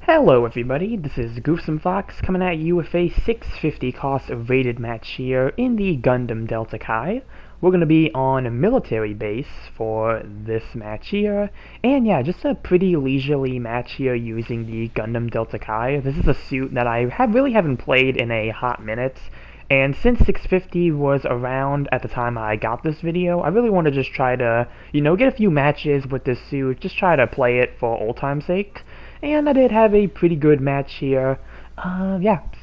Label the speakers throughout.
Speaker 1: Hello everybody, this is Goofsome Fox coming at you with a 650 cost rated match here in the Gundam Delta Kai. We're going to be on a military base for this match here, and yeah, just a pretty leisurely match here using the Gundam Delta Kai. This is a suit that I really haven't played in a hot minute, and since 650 was around at the time I got this video, I really want to just try to, get a few matches with this suit, just try to play it for old time's sake. And I did have a pretty good match here.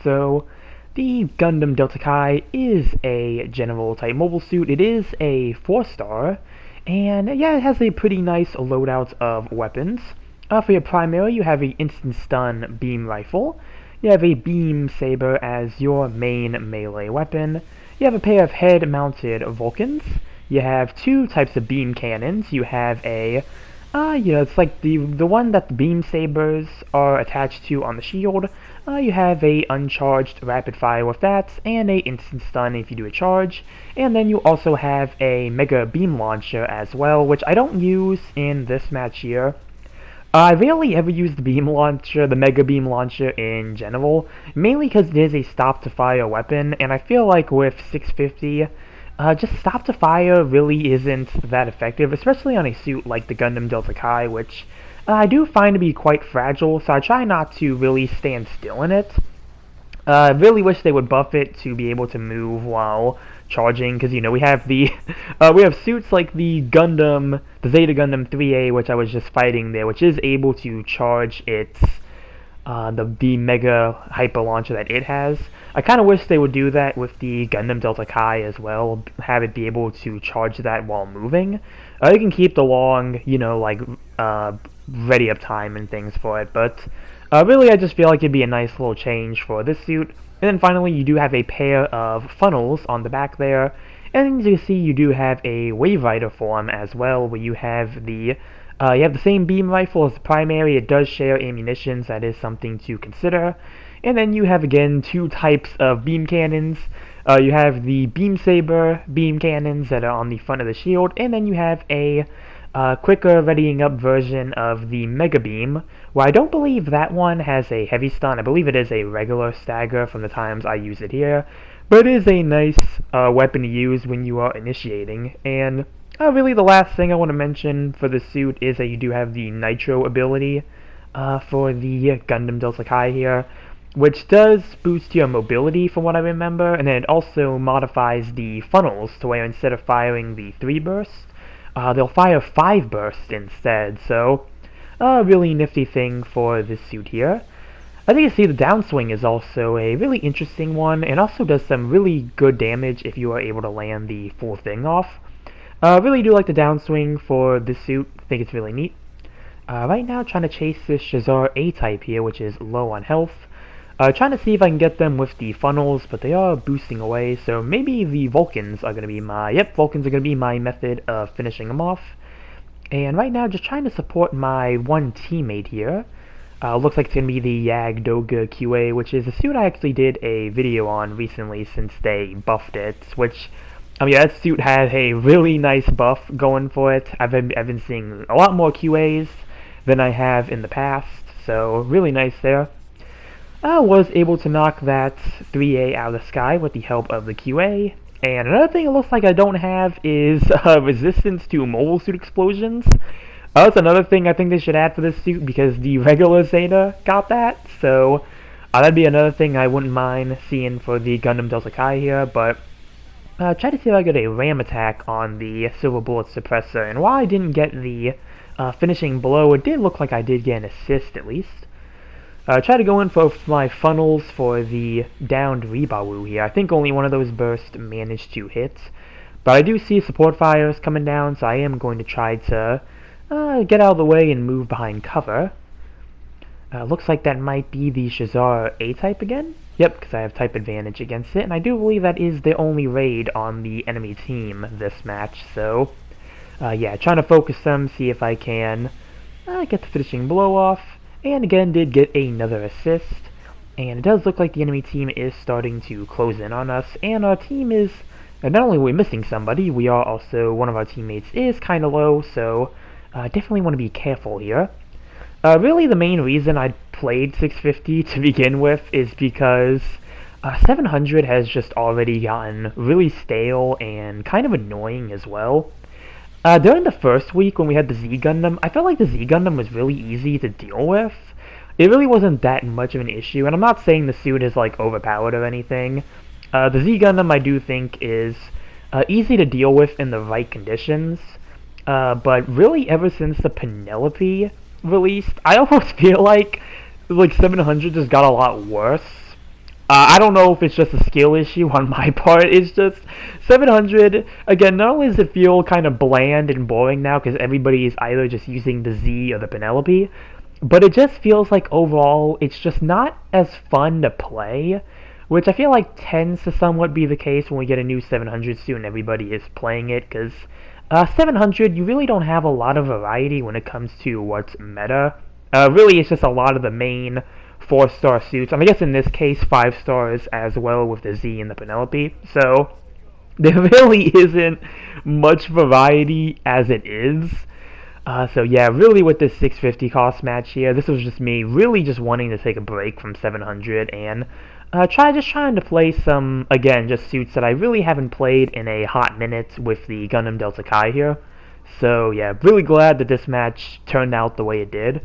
Speaker 1: So the Gundam Delta Kai is a general type mobile suit. It is a 4-star, and yeah, it has a pretty nice loadout of weapons. For your primary, you have a instant stun beam rifle. You have a beam saber as your main melee weapon. You have a pair of head-mounted Vulcans. You have two types of beam cannons. You have a it's like the one that the beam sabers are attached to on the shield. You have a uncharged rapid fire with that, and a instant stun if you do a charge. And then you also have a mega beam launcher as well, which I don't use in this match here. I rarely ever use the beam launcher, the mega beam launcher in general, mainly because it is a stop to fire weapon, and I feel like with 650, just stop to fire really isn't that effective, especially on a suit like the Gundam Delta Kai, which I do find to be quite fragile, so I try not to really stand still in it. I really wish they would buff it to be able to move while charging, because we have the we have suits like the Zeta Gundam 3A, which I was just fighting there, which is able to charge its the mega hyper launcher that it has. I kind of wish they would do that with the Gundam Delta Kai as well, have it be able to charge that while moving. You can keep the long, ready up time and things for it, but really I just feel like it'd be a nice little change for this suit. And then finally, you do have a pair of funnels on the back there, and as you can see, you do have a Wave Rider form as well, where you have the same beam rifle as the primary. It does share ammunitions, that is something to consider. And then you have, again, two types of beam cannons. You have the beam saber beam cannons that are on the front of the shield, and then you have a quicker readying up version of the mega beam, where I don't believe that one has a heavy stun. I believe it is a regular stagger from the times I use it here, but it is a nice weapon to use when you are initiating. And really the last thing I want to mention for the suit is that you do have the Nitro ability for the Gundam Delta Kai here, which does boost your mobility from what I remember, and then it also modifies the funnels to where instead of firing the 3 bursts, they'll fire 5 bursts instead. So a really nifty thing for this suit here. I think you see the downswing is also a really interesting one, and also does some really good damage if you are able to land the full thing off. Really do like the downswing for this suit. I think it's really neat. Right now trying to chase this Shazar A-type here, which is low on health. Trying to see if I can get them with the funnels, but they are boosting away, so maybe the Vulcans are going to be Vulcans are going to be my method of finishing them off. And right now, just trying to support my one teammate here. Looks like it's going to be the Yagdoga QA, which is a suit I actually did a video on recently since they buffed it, which, that suit had a really nice buff going for it. I've been seeing a lot more QAs than I have in the past, so really nice there. I was able to knock that 3A out of the sky with the help of the QA. And another thing it looks like I don't have is resistance to mobile suit explosions. That's another thing I think they should add for this suit, because the regular Zeta got that. So that'd be another thing I wouldn't mind seeing for the Gundam Delta Kai here. But try to see if I get a ram attack on the Silver Bullet Suppressor. And while I didn't get the finishing blow, it did look like I did get an assist at least. Try to go in for my funnels for the downed Rebawu here. I think only one of those bursts managed to hit. But I do see support fires coming down, so I am going to try to get out of the way and move behind cover. Looks like that might be the Shazar A-type again. Yep, because I have type advantage against it, and I do believe that is the only raid on the enemy team this match. So, yeah, trying to focus them, see if I can get the finishing blow off. And again, did get another assist, and it does look like the enemy team is starting to close in on us, and our team is, not only are we missing somebody, we are also, one of our teammates is kind of low, so definitely want to be careful here. Really, the main reason I played 650 to begin with is because 700 has just already gotten really stale and kind of annoying as well. During the first week when we had the Z Gundam, I felt like the Z Gundam was really easy to deal with. It really wasn't that much of an issue, and I'm not saying the suit is like overpowered or anything. The Z Gundam I do think is easy to deal with in the right conditions. But really, ever since the Penelope released, I almost feel like 700 just got a lot worse. I don't know if it's just a skill issue on my part. It's just 700, again, not only does it feel kind of bland and boring now because everybody is either just using the Z or the Penelope, but it just feels like overall it's just not as fun to play, which I feel like tends to somewhat be the case when we get a new 700 suit and everybody is playing it, because 700, you really don't have a lot of variety when it comes to what's meta. Really, it's just a lot of the main 4-star suits. I guess in this case, 5 stars as well with the Z and the Penelope. So, there really isn't much variety as it is. So yeah, really with this 650 cost match here, this was just me really just wanting to take a break from 700 and trying to play some, again, just suits that I really haven't played in a hot minute with the Gundam Delta Kai here. So yeah, really glad that this match turned out the way it did.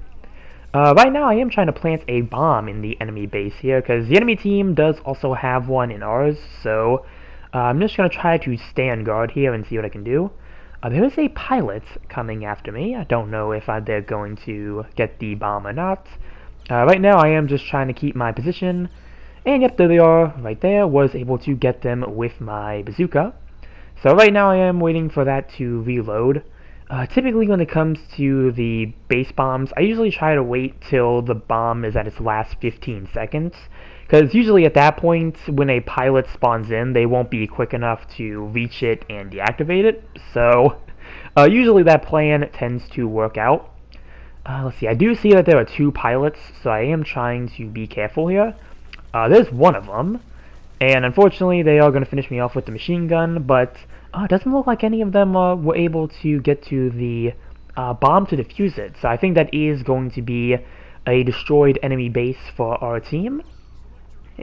Speaker 1: Right now I am trying to plant a bomb in the enemy base here, because the enemy team does also have one in ours, so I'm just going to try to stay on guard here and see what I can do. There is a pilot coming after me. I don't know if they're going to get the bomb or not. Right now I am just trying to keep my position. And yep, there they are, right there. Was able to get them with my bazooka. So right now I am waiting for that to reload. Typically when it comes to the base bombs, I usually try to wait till the bomb is at its last 15 seconds. Because usually at that point, when a pilot spawns in, they won't be quick enough to reach it and deactivate it. So, usually that plan tends to work out. Let's see, I do see that there are 2 pilots, so I am trying to be careful here. There's one of them, and unfortunately they are going to finish me off with the machine gun, but it doesn't look like any of them were able to get to the bomb to defuse it. So I think that is going to be a destroyed enemy base for our team.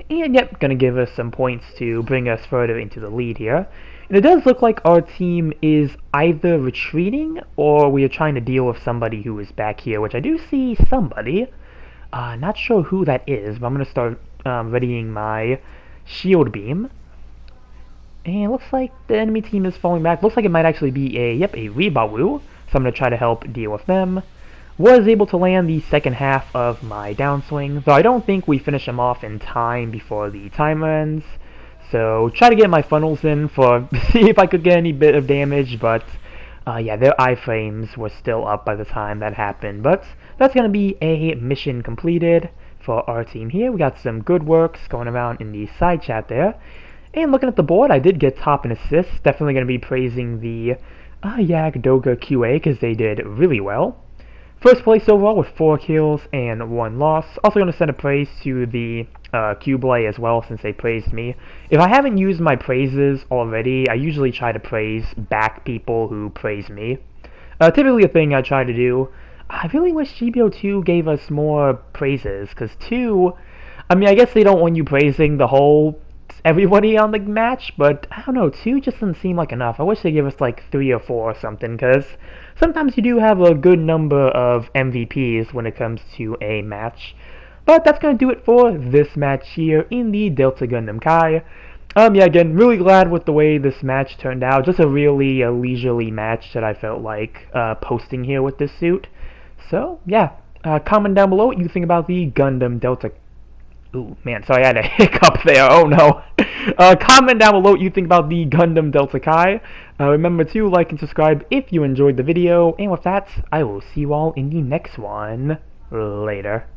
Speaker 1: And yep, gonna give us some points to bring us further into the lead here. And it does look like our team is either retreating or we are trying to deal with somebody who is back here, which I do see somebody. Not sure who that is, but I'm gonna start readying my shield beam. And it looks like the enemy team is falling back. Looks like it might actually be a Rebawu, so I'm gonna try to help deal with them. Was able to land the second half of my downswing, though I don't think we finish him off in time before the timer ends. So try to get my funnels in for see if I could get any bit of damage, but yeah, their iframes were still up by the time that happened. But that's going to be a mission completed for our team here. We got some good works going around in the side chat there. And looking at the board, I did get top in assists. Definitely going to be praising the Yagdoga QA because they did really well. First place overall with 4 kills and 1 loss. Also going to send a praise to the Qblay as well, since they praised me. If I haven't used my praises already, I usually try to praise back people who praise me. Typically a thing I try to do. I really wish GBO 2 gave us more praises, because 2, I mean, I guess they don't want you praising the whole everybody on the match, but I don't know, 2 just doesn't seem like enough. I wish they give us like 3 or 4 or something, because sometimes you do have a good number of MVPs when it comes to a match. But that's going to do it for this match here in the Delta Gundam Kai. Yeah, again, really glad with the way this match turned out. Just a really leisurely match that I felt like posting here with this suit. So, yeah, comment down below what you think about the Gundam Delta. Ooh, man, sorry, I had a hiccup there. Oh, no. Comment down below what you think about the Gundam Delta Kai. Remember to like and subscribe if you enjoyed the video. And with that, I will see you all in the next one. Later.